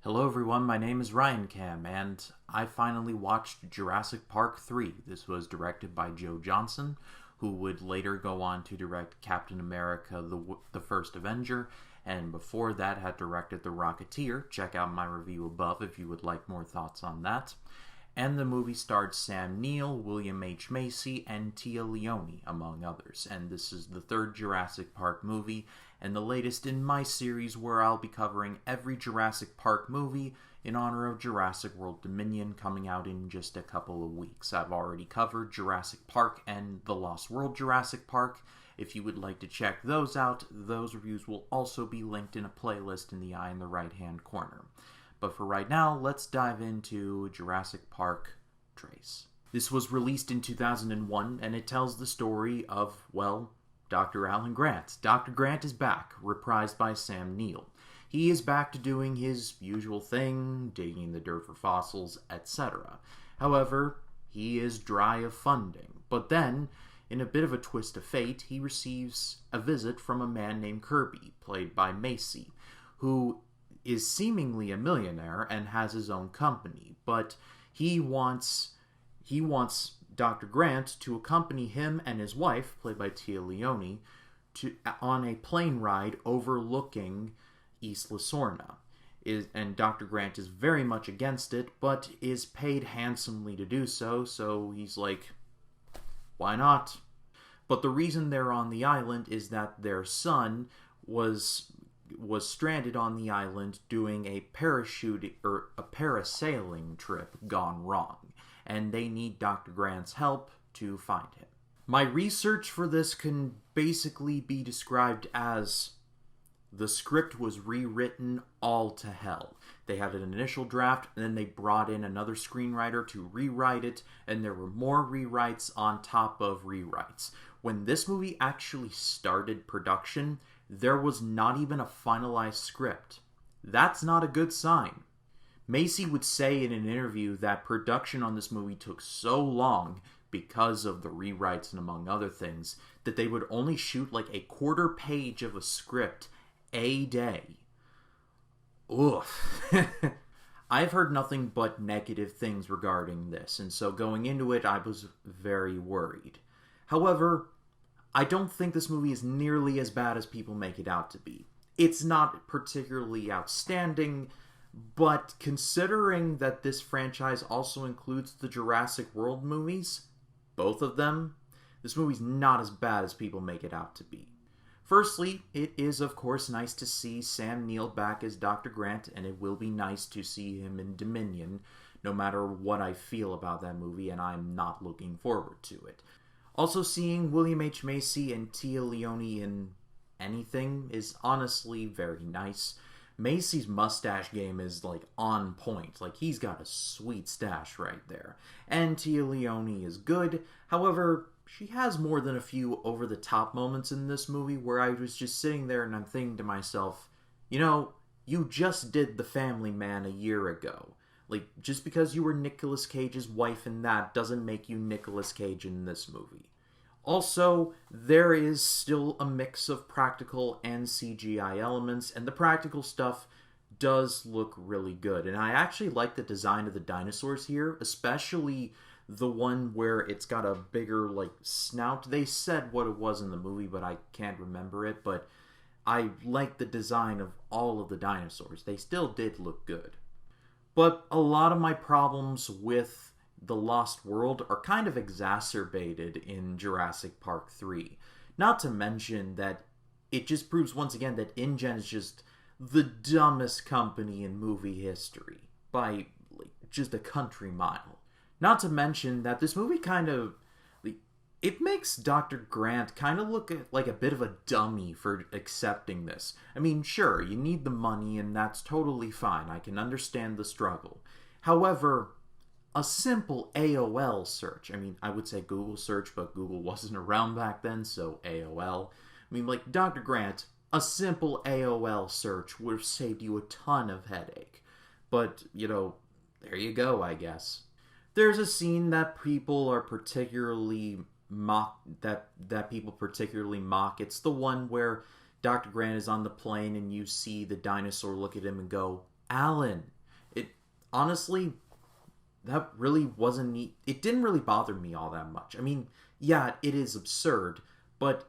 Hello everyone, my name is Ryan Cam, and I finally watched Jurassic Park 3. This was directed by Joe Johnston, who would later go on to direct Captain America, the First Avenger, and before that had directed The Rocketeer. Check out my review above if you would like more thoughts on that. And the movie starred Sam Neill, William H. Macy, and Tia Leone, among others. And this is the third Jurassic Park movie, and the latest in my series where I'll be covering every Jurassic Park movie in honor of Jurassic World Dominion coming out in just a couple of weeks. I've already covered Jurassic Park and The Lost World Jurassic Park. If you would like to check those out, those reviews will also be linked in a playlist in the eye in the right-hand corner. But for right now, let's dive into Jurassic Park Trace. This was released in 2001, and it tells the story of, well, Dr. Alan Grant. Dr. Grant is back, reprised by Sam Neill. He is back to doing his usual thing, digging the dirt for fossils, etc. However, he is dry of funding. But then, in a bit of a twist of fate, he receives a visit from a man named Kirby, played by Macy, who is seemingly a millionaire and has his own company, but he wants Dr. Grant to accompany him and his wife, played by Tia Leone, on a plane ride overlooking Isla Sorna. And Dr. Grant is very much against it, but is paid handsomely to do so, so he's like, why not? But the reason they're on the island is that their son was stranded on the island doing a parasailing trip gone wrong, and they need Dr. Grant's help to find him. My research for this can basically be described as the script was rewritten all to hell. They had an initial draft, and then they brought in another screenwriter to rewrite it, and there were more rewrites on top of rewrites. When this movie actually started production, there was not even a finalized script. That's not a good sign. Macy would say in an interview that production on this movie took so long because of the rewrites and among other things that they would only shoot like a quarter page of a script a day. Oof. I've heard nothing but negative things regarding this, and so going into it, I was very worried. However, I don't think this movie is nearly as bad as people make it out to be. It's not particularly outstanding, but considering that this franchise also includes the Jurassic World movies, both of them, this movie's not as bad as people make it out to be. Firstly, it is of course nice to see Sam Neill back as Dr. Grant, and it will be nice to see him in Dominion, no matter what I feel about that movie, and I'm not looking forward to it. Also, seeing William H. Macy and Tia Leone in anything is honestly very nice. Macy's mustache game is, like, on point. Like, he's got a sweet stash right there. And Tia Leone is good. However, she has more than a few over-the-top moments in this movie where I was just sitting there and I'm thinking to myself, you know, you just did The Family Man a year ago. Like, just because you were Nicolas Cage's wife in that doesn't make you Nicolas Cage in this movie. Also, there is still a mix of practical and CGI elements, and the practical stuff does look really good. And I actually like the design of the dinosaurs here, especially the one where it's got a bigger, like, snout. They said what it was in the movie, but I can't remember it, but I like the design of all of the dinosaurs. They still did look good. But a lot of my problems with The Lost World are kind of exacerbated in Jurassic Park 3. Not to mention that it just proves once again that InGen is just the dumbest company in movie history. By, like, just a country mile. Not to mention that this movie kind of, it makes Dr. Grant kind of look like a bit of a dummy for accepting this. I mean, sure, you need the money and that's totally fine. I can understand the struggle. However, a simple AOL search, I mean, I would say Google search, but Google wasn't around back then, so AOL. I mean, like, Dr. Grant, a simple AOL search would have saved you a ton of headache. But, you know, there you go, I guess. There's a scene that people are particularly people particularly mock. It's the one where Dr. Grant is on the plane and you see the dinosaur look at him and go, Alan. It honestly, that really wasn't neat. It didn't really bother me all that much. I mean, yeah, it is absurd, but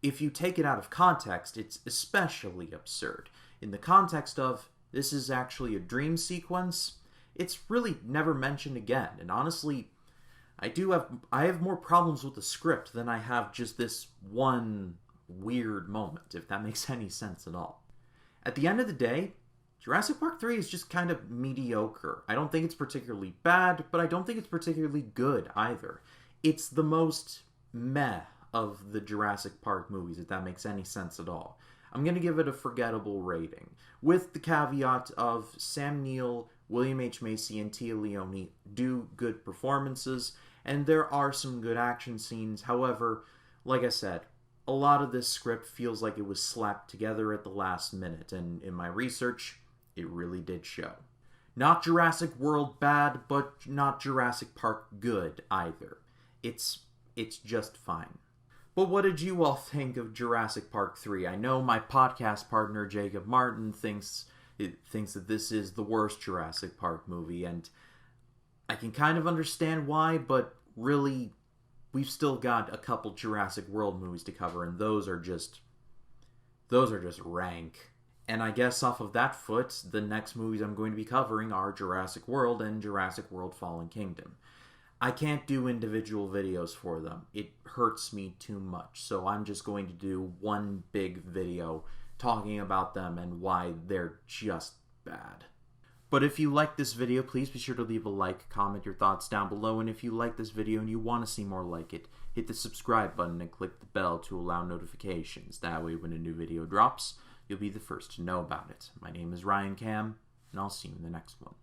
if you take it out of context, it's especially absurd. In the context of, this is actually a dream sequence, it's really never mentioned again. And honestly, I have more problems with the script than I have just this one weird moment, if that makes any sense at all. At the end of the day, Jurassic Park 3 is just kind of mediocre. I don't think it's particularly bad, but I don't think it's particularly good either. It's the most meh of the Jurassic Park movies, if that makes any sense at all. I'm going to give it a forgettable rating, with the caveat of Sam Neill, William H. Macy, and Tia Leone do good performances, and there are some good action scenes. However, like I said, a lot of this script feels like it was slapped together at the last minute, and in my research, it really did show. Not Jurassic World bad, but not Jurassic Park good either. It's just fine. But what did you all think of Jurassic Park 3? I know my podcast partner Jacob Martin thinks that this is the worst Jurassic Park movie, and I can kind of understand why, but really, we've still got a couple Jurassic World movies to cover, and those are just rank. And I guess off of that foot, the next movies I'm going to be covering are Jurassic World and Jurassic World Fallen Kingdom. I can't do individual videos for them. It hurts me too much. So I'm just going to do one big video talking about them and why they're just bad. But if you like this video, please be sure to leave a like, comment your thoughts down below, and if you like this video and you want to see more like it, hit the subscribe button and click the bell to allow notifications. That way when a new video drops, you'll be the first to know about it. My name is Ryan Cam, and I'll see you in the next one.